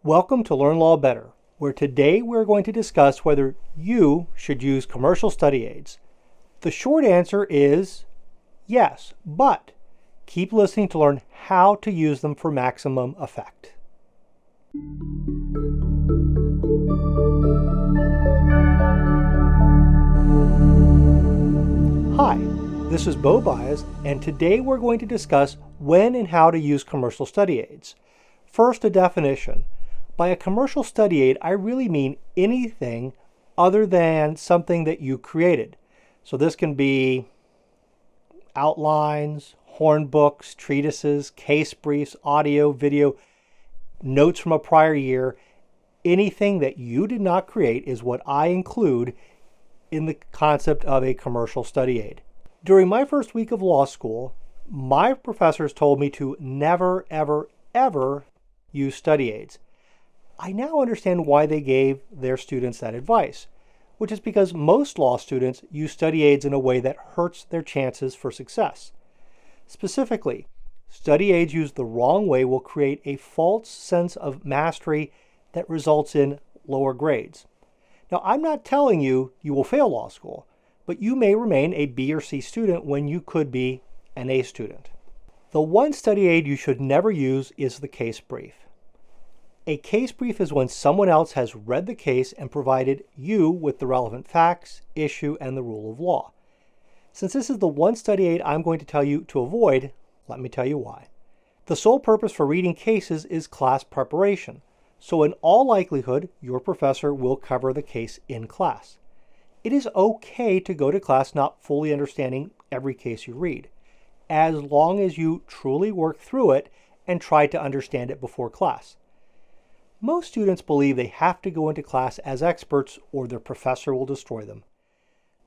Welcome to Learn Law Better, where today we're going to discuss whether you should use commercial study aids. The short answer is yes, but keep listening to learn how to use them for maximum effect. Hi, this is Bo Baez, and today we're going to discuss when and how to use commercial study aids. First, a definition. By a commercial study aid, I really mean anything other than something that you created. So this can be outlines, horn books, treatises, case briefs, audio, video, notes from a prior year. Anything that you did not create is what I include in the concept of a commercial study aid. During my first week of law school, my professors told me to never, ever, ever use study aids. I now understand why they gave their students that advice, which is because most law students use study aids in a way that hurts their chances for success. Specifically, study aids used the wrong way will create a false sense of mastery that results in lower grades. Now, I'm not telling you you will fail law school, but you may remain a B or C student when you could be an A student. The one study aid you should never use is the case brief. A case brief is when someone else has read the case and provided you with the relevant facts, issue, and the rule of law. Since this is the one study aid I'm going to tell you to avoid, let me tell you why. The sole purpose for reading cases is class preparation, so in all likelihood, your professor will cover the case in class. It is okay to go to class not fully understanding every case you read, as long as you truly work through it and try to understand it before class. Most students believe they have to go into class as experts or their professor will destroy them.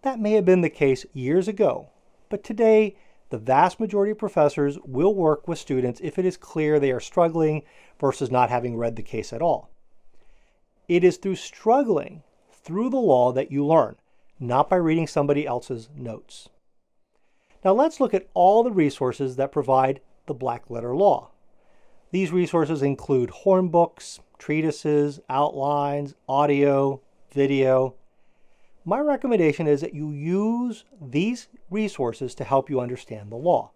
That may have been the case years ago, but today the vast majority of professors will work with students if it is clear they are struggling versus not having read the case at all. It is through struggling through the law that you learn, not by reading somebody else's notes. Now let's look at all the resources that provide the black letter law. These resources include horn books, treatises, outlines, audio, video. My recommendation is that you use these resources to help you understand the law.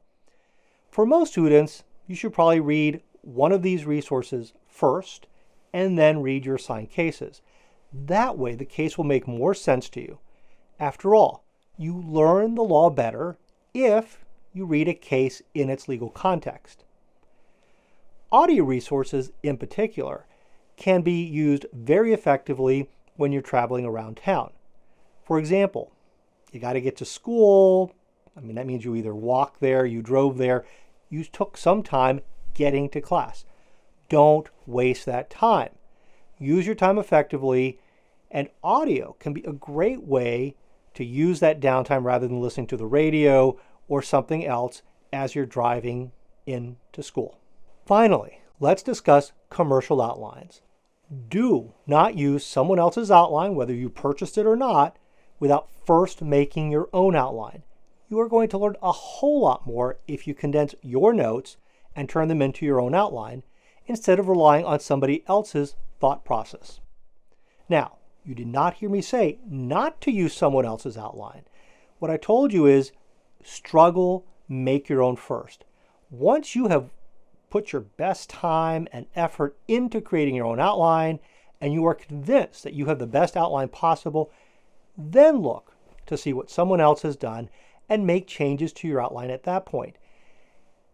For most students, you should probably read one of these resources first and then read your assigned cases. That way, the case will make more sense to you. After all, you learn the law better if you read a case in its legal context. Audio resources, in particular, can be used very effectively when you're traveling around town. For example, you got to get to school. That means you either walked there, you drove there, you took some time getting to class. Don't waste that time. Use your time effectively, and audio can be a great way to use that downtime rather than listening to the radio or something else as you're driving into school. Finally, let's discuss commercial outlines. Do not use someone else's outline, whether you purchased it or not, without first making your own outline. You are going to learn a whole lot more if you condense your notes and turn them into your own outline instead of relying on somebody else's thought process. Now, you did not hear me say not to use someone else's outline. What I told you is struggle, make your own first. Once you have put your best time and effort into creating your own outline, and you are convinced that you have the best outline possible, then look to see what someone else has done and make changes to your outline at that point.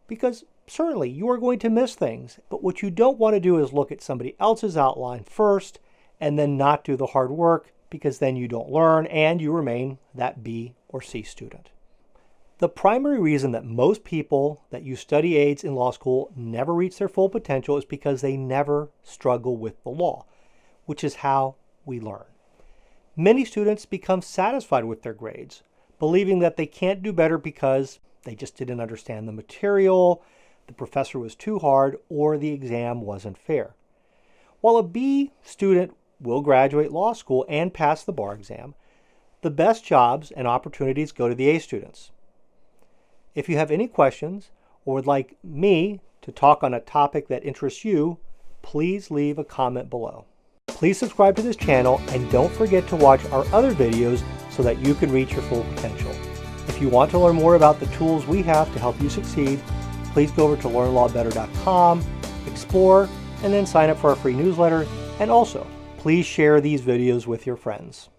Because certainly you are going to miss things, but what you don't want to do is look at somebody else's outline first and then not do the hard work, because then you don't learn and you remain that B or C student. The primary reason that most people that use study aids in law school never reach their full potential is because they never struggle with the law, which is how we learn. Many students become satisfied with their grades, believing that they can't do better because they just didn't understand the material, the professor was too hard, or the exam wasn't fair. While a B student will graduate law school and pass the bar exam, the best jobs and opportunities go to the A students. If you have any questions or would like me to talk on a topic that interests you, please leave a comment below. Please subscribe to this channel and don't forget to watch our other videos so that you can reach your full potential. If you want to learn more about the tools we have to help you succeed, please go over to learnlawbetter.com, explore, and then sign up for our free newsletter. And also, please share these videos with your friends.